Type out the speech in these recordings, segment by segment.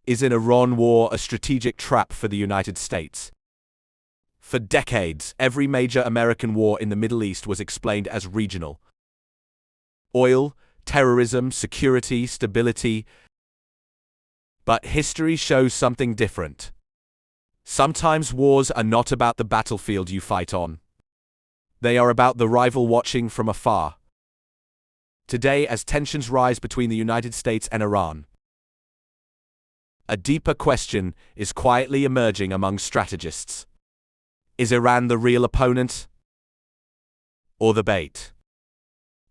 Is an Iran war a strategic trap for the United States? For decades, every major American war in the Middle East was explained as regional. Oil, terrorism, security, stability. But history shows something different. Sometimes wars are not about the battlefield you fight on. They are about the rival watching from afar. Today, as tensions rise between the United States and Iran, a deeper question is quietly emerging among strategists. Is Iran the real opponent or the bait?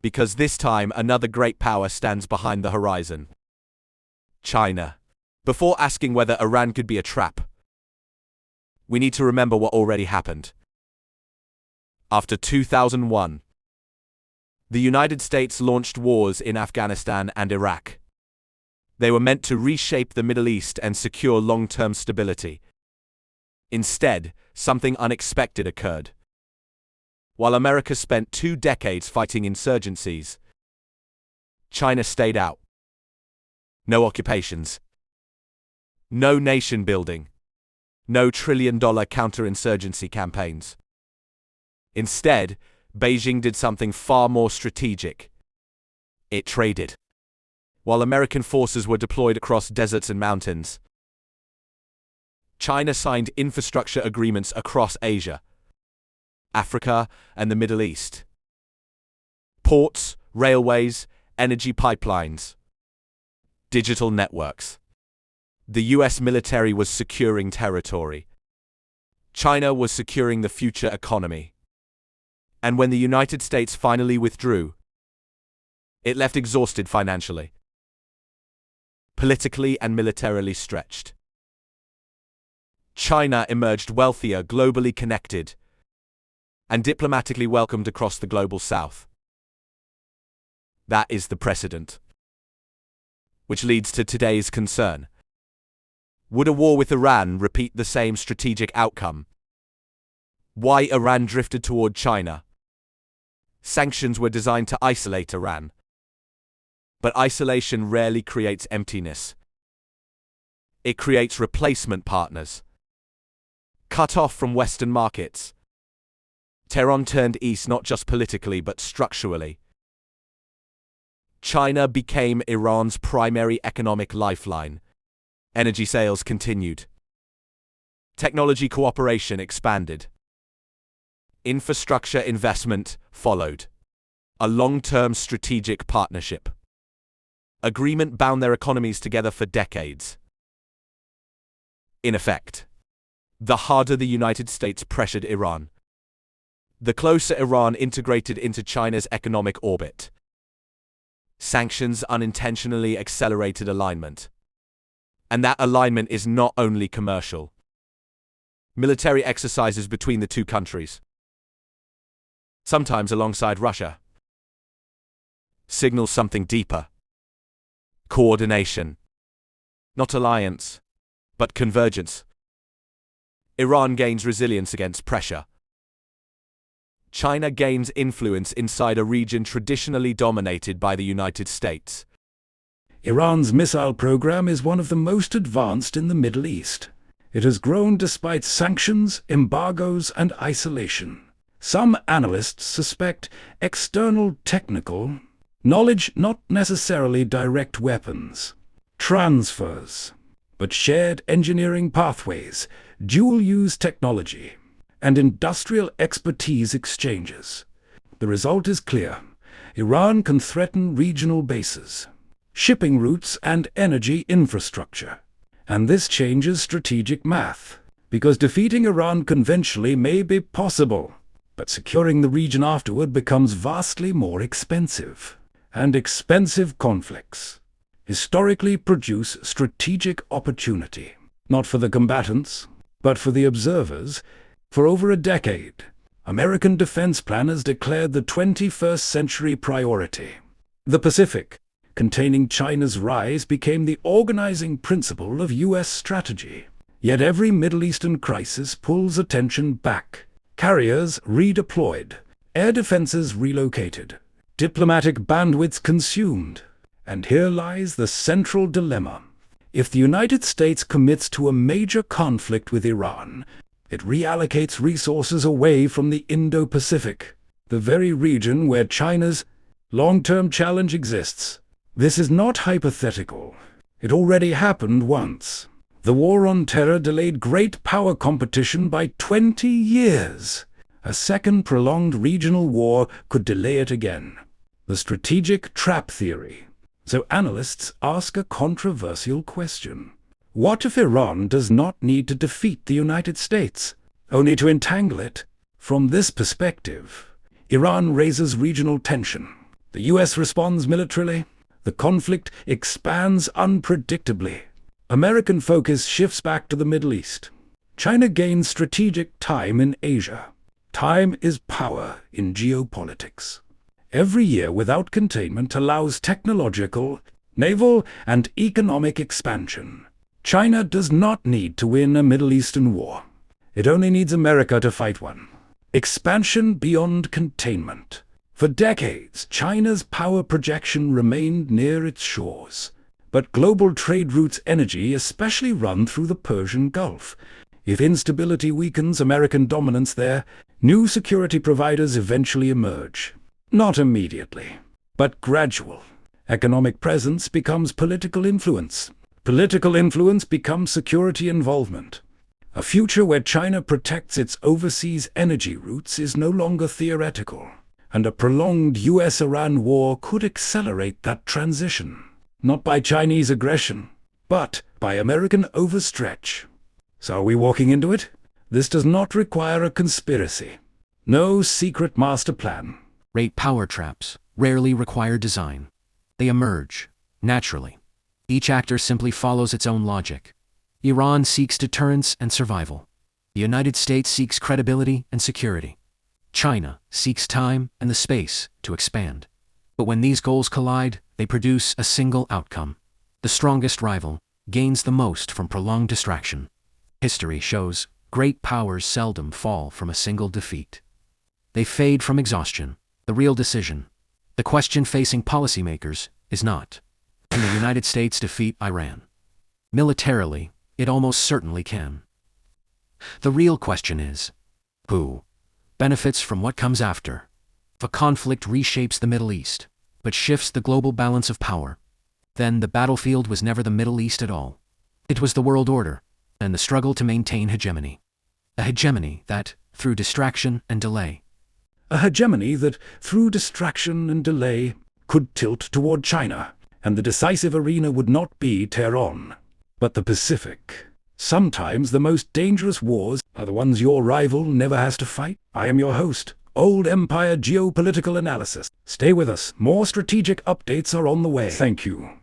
Because this time another great power stands behind the horizon. China. Before asking whether Iran could be a trap, we need to remember what already happened. After 2001, the United States launched wars in Afghanistan and Iraq. They were meant to reshape the Middle East and secure long-term stability. Instead, something unexpected occurred. While America spent 2 decades fighting insurgencies, China stayed out. No occupations. No nation building. No trillion-dollar counterinsurgency campaigns. Instead, Beijing did something far more strategic. It traded. While American forces were deployed across deserts and mountains, China signed infrastructure agreements across Asia, Africa, and the Middle East. Ports, railways, energy pipelines, digital networks. The US military was securing territory. China was securing the future economy. And when the United States finally withdrew, it left exhausted financially, politically and militarily stretched. China emerged wealthier, globally connected, and diplomatically welcomed across the global south. That is the precedent. Which leads to today's concern. Would a war with Iran repeat the same strategic outcome? Why Iran drifted toward China? Sanctions were designed to isolate Iran. But isolation rarely creates emptiness. It creates replacement partners. Cut off from Western markets, Tehran turned east not just politically but structurally. China became Iran's primary economic lifeline. Energy sales continued. Technology cooperation expanded. Infrastructure investment followed. A long-term strategic partnership. Agreement bound their economies together for decades. In effect, the harder the United States pressured Iran, the closer Iran integrated into China's economic orbit. Sanctions unintentionally accelerated alignment. And that alignment is not only commercial. Military exercises between the two countries, sometimes alongside Russia, signal something deeper. Coordination. Not alliance, but convergence. Iran gains resilience against pressure. China gains influence inside a region traditionally dominated by the United States. Iran's missile program is one of the most advanced in the Middle East. It has grown despite sanctions, embargoes, and isolation. Some analysts suspect external technical knowledge, not necessarily direct weapons transfers, but shared engineering pathways, dual-use technology, and industrial expertise exchanges. The result is clear. Iran can threaten regional bases, shipping routes, and energy infrastructure. And this changes strategic math, because defeating Iran conventionally may be possible, but securing the region afterward becomes vastly more expensive. And expensive conflicts historically produce strategic opportunity, not for the combatants, but for the observers. For over a decade, American defense planners declared the 21st century priority. The Pacific, containing China's rise, became the organizing principle of U.S. strategy. Yet every Middle Eastern crisis pulls attention back. Carriers redeployed, air defenses relocated, diplomatic bandwidth consumed. And here lies the central dilemma. If the United States commits to a major conflict with Iran, it reallocates resources away from the Indo-Pacific, the very region where China's long-term challenge exists. This is not hypothetical. It already happened once. The war on terror delayed great power competition by 20 years. A second prolonged regional war could delay it again. The strategic trap theory. So analysts ask a controversial question. What if Iran does not need to defeat the United States, only to entangle it? From this perspective, Iran raises regional tension. The US responds militarily. The conflict expands unpredictably. American focus shifts back to the Middle East. China gains strategic time in Asia. Time is power in geopolitics. Every year without containment allows technological, naval, and economic expansion. China does not need to win a Middle Eastern war. It only needs America to fight one. Expansion beyond containment. For decades, China's power projection remained near its shores. But global trade routes energy especially run through the Persian Gulf. If instability weakens American dominance there, new security providers eventually emerge. Not immediately, but gradual. Economic presence becomes political influence. Political influence becomes security involvement. A future where China protects its overseas energy routes is no longer theoretical, and a prolonged US-Iran war could accelerate that transition. Not by Chinese aggression, but by American overstretch. So are we walking into it? This does not require a conspiracy. No secret master plan. Great power traps rarely require design. They emerge naturally. Each actor simply follows its own logic. Iran seeks deterrence and survival. The United States seeks credibility and security. China seeks time and the space to expand. But when these goals collide, they produce a single outcome. The strongest rival gains the most from prolonged distraction. History shows great powers seldom fall from a single defeat. They fade from exhaustion. The real decision, the question facing policymakers, is not, can the United States defeat Iran? Militarily, it almost certainly can. The real question is, who benefits from what comes after? If a conflict reshapes the Middle East, but shifts the global balance of power, then the battlefield was never the Middle East at all. It was the world order, and the struggle to maintain hegemony. A hegemony that, through distraction and delay, could tilt toward China, and the decisive arena would not be Tehran, but the Pacific. Sometimes the most dangerous wars are the ones your rival never has to fight. I am your host, Old Empire Geopolitical Analysis. Stay with us, more strategic updates are on the way. Thank you.